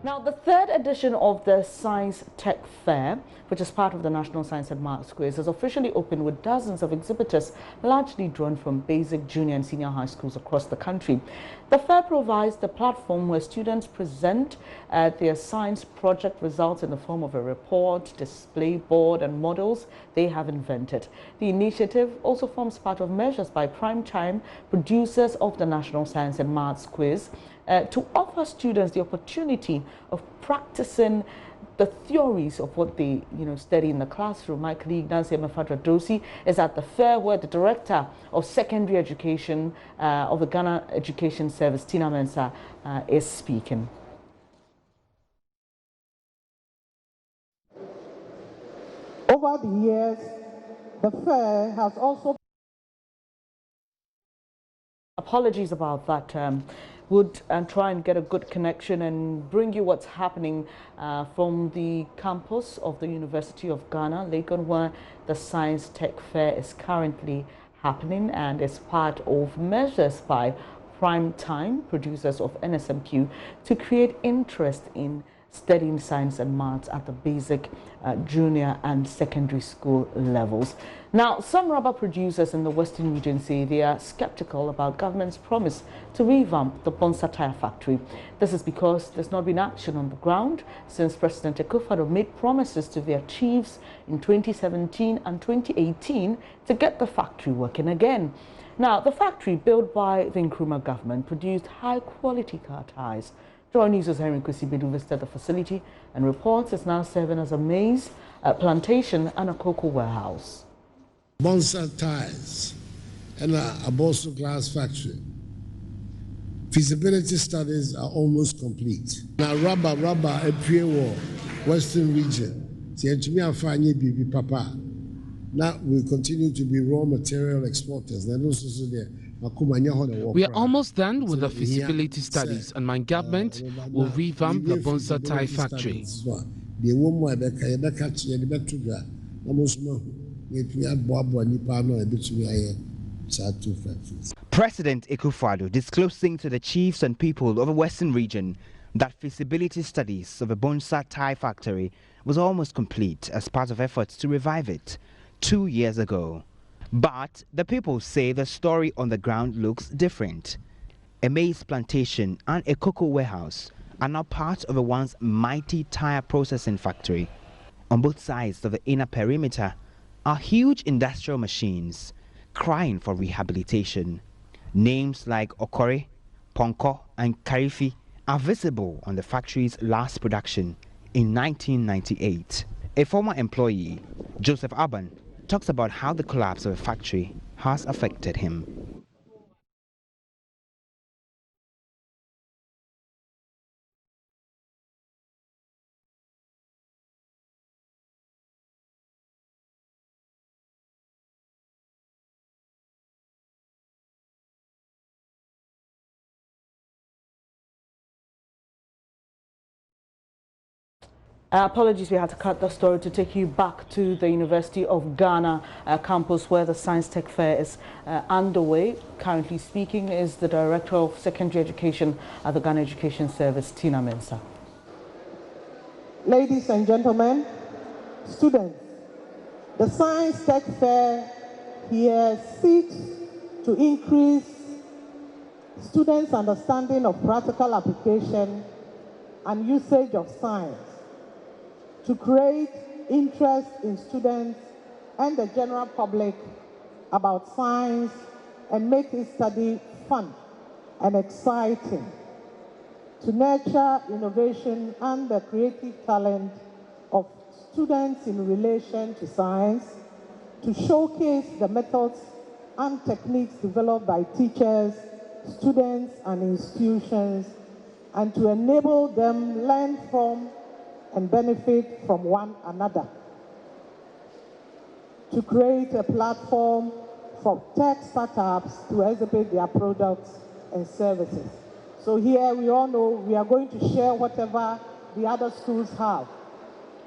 Now, the third edition of the Sci-Tech Fair, which is part of the National Science and Maths Quiz, is officially open with dozens of exhibitors, largely drawn from basic, junior and senior high schools across the country. The fair provides the platform where students present their science project results in the form of a report, display board and models they have invented. The initiative also forms part of measures by Primetime, producers of the National Science and Maths Quiz, to offer students the opportunity of practicing the theories of what they study in the classroom. My colleague Nancy Dosi is at the fair, where the Director of Secondary Education of the Ghana Education Service, Tina Mensah, is speaking. Over the years, the fair has also... Apologies about that. Would try and get a good connection and bring you what's happening from the campus of the University of Ghana, Legon, where the Sci-Tech Fair is currently happening and is part of measures by Primetime, producers of NSMQ, to create interest in studying science and maths at the basic, junior and secondary school levels. Now, some rubber producers in the Western region say they are skeptical about government's promise to revamp the Bonsa Tire factory. This is because there's not been action on the ground since President Akufo-Addo made promises to their chiefs in 2017 and 2018 to get the factory working again. Now, the factory, built by the Nkrumah government, produced high-quality car tires. JoyNews' Henry Kwesibedu visited the facility and reports it's now serving as a maize plantation and a cocoa warehouse. Bonsa tires and a Aboso glass factory. Feasibility studies are almost complete. Now rubber a pre-war Western region. Papa. Now we continue to be raw material exporters. We are almost done with the feasibility studies, and my government will revamp the Bonsa tire factory. President Akufo-Addo disclosing to the chiefs and people of the Western region that feasibility studies of the Bonsa tire factory was almost complete as part of efforts to revive it 2 years ago. But the people say the story on the ground looks different. A maize plantation and a cocoa warehouse are now part of a once mighty tire processing factory. On both sides of the inner perimeter are huge industrial machines crying for rehabilitation. Names like Okore, Ponko and Karifi are visible on the factory's last production in 1998. A former employee, Joseph Aban, talks about how the collapse of a factory has affected him. Apologies, we had to cut the story to take you back to the University of Ghana campus, where the Sci-Tech Fair is underway. Currently speaking is the Director of Secondary Education at the Ghana Education Service, Tina Mensah. Ladies and gentlemen, students, the Sci-Tech Fair here seeks to increase students' understanding of practical application and usage of science, to create interest in students and the general public about science and make his study fun and exciting, to nurture innovation and the creative talent of students in relation to science, to showcase the methods and techniques developed by teachers, students and institutions, and to enable them learn from and benefit from one another, to create a platform for tech startups to exhibit their products and services. So here we all know we are going to share whatever the other schools have.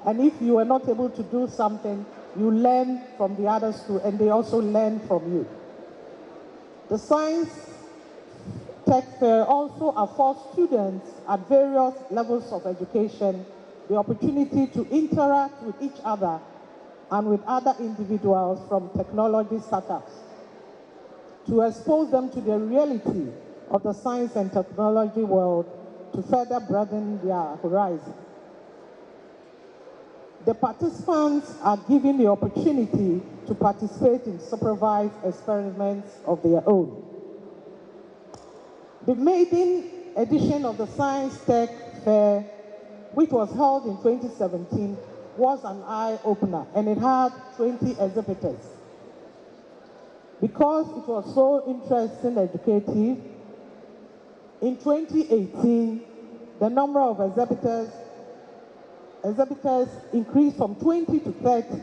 And if you are not able to do something, you learn from the other school and they also learn from you. The Science Sci-Tech Fair also affords students at various levels of education the opportunity to interact with each other and with other individuals from technology startups, to expose them to the reality of the science and technology world to further broaden their horizon. The participants are given the opportunity to participate in supervised experiments of their own. The maiden edition of the Sci-Tech Fair, which was held in 2017, was an eye-opener, and it had 20 exhibitors. Because it was so interesting and educative, in 2018, the number of exhibitors increased from 20 to 30.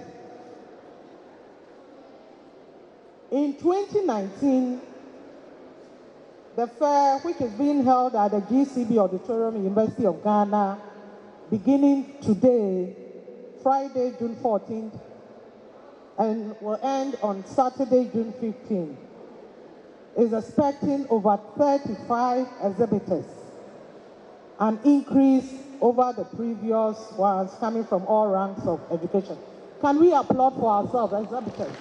In 2019, the fair, which is being held at the GCB Auditorium, University of Ghana, beginning today, Friday, June 14th, and will end on Saturday, June 15th, is expecting over 35 exhibitors, an increase over the previous ones coming from all ranks of education. Can we applaud for ourselves, exhibitors?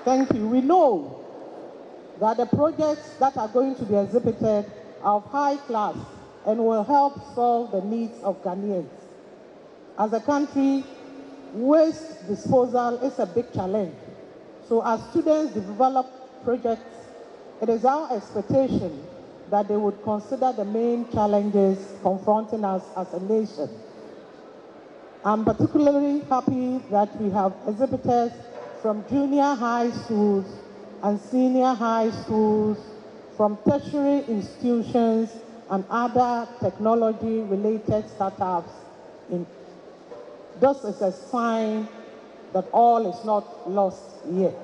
Thank you. We know that the projects that are going to be exhibited are of high class and will help solve the needs of Ghanaians. As a country, waste disposal is a big challenge. So as students develop projects, it is our expectation that they would consider the main challenges confronting us as a nation. I'm particularly happy that we have exhibitors from junior high schools and senior high schools, from tertiary institutions and other technology-related startups. This is a sign that all is not lost yet.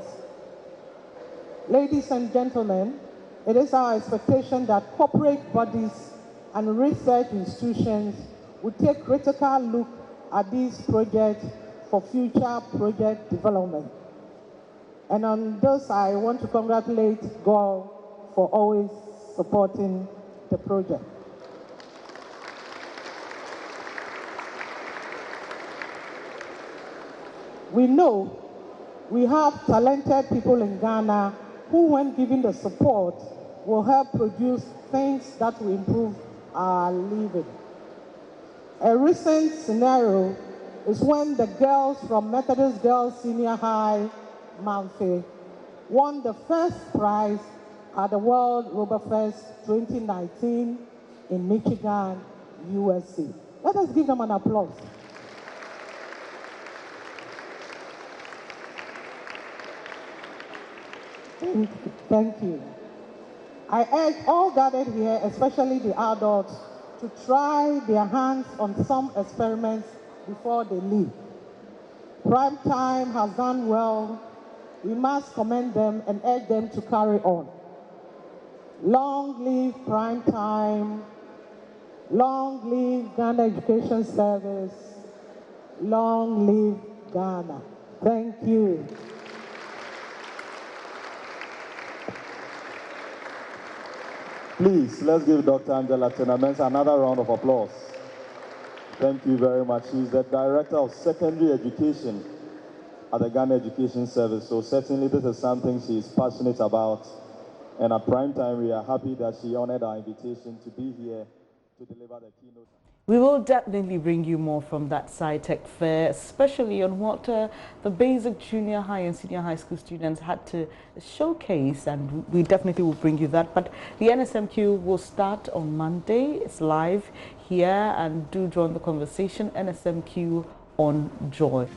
Ladies and gentlemen, it is our expectation that corporate bodies and research institutions will take critical look at these projects for future project development. And on this, I want to congratulate God for always supporting the project. We know we have talented people in Ghana who, when given the support, will help produce things that will improve our living. A recent scenario is when the girls from Methodist Girls Senior High, Manfe, won the first prize at the World Roberfest 2019 in Michigan, USA. Let us give them an applause. Thank you. I urge all gathered here, especially the adults, to try their hands on some experiments before they leave. Prime Time has done well. We must commend them and urge them to carry on. Long live Prime Time. Long live Ghana Education Service. Long live Ghana. Thank you. Please, let's give Dr. Angela Tenamens another round of applause. Thank you very much. She's the Director of Secondary Education at the Ghana Education Service. So certainly this is something she is passionate about. And at Prime Time, we are happy that she honored our invitation to be here to deliver the keynote. We will definitely bring you more from that Sci-Tech Fair, especially on what the basic junior high and senior high school students had to showcase, and we definitely will bring you that. But the NSMQ will start on Monday. It's live here, and do join the conversation. NSMQ on Joy.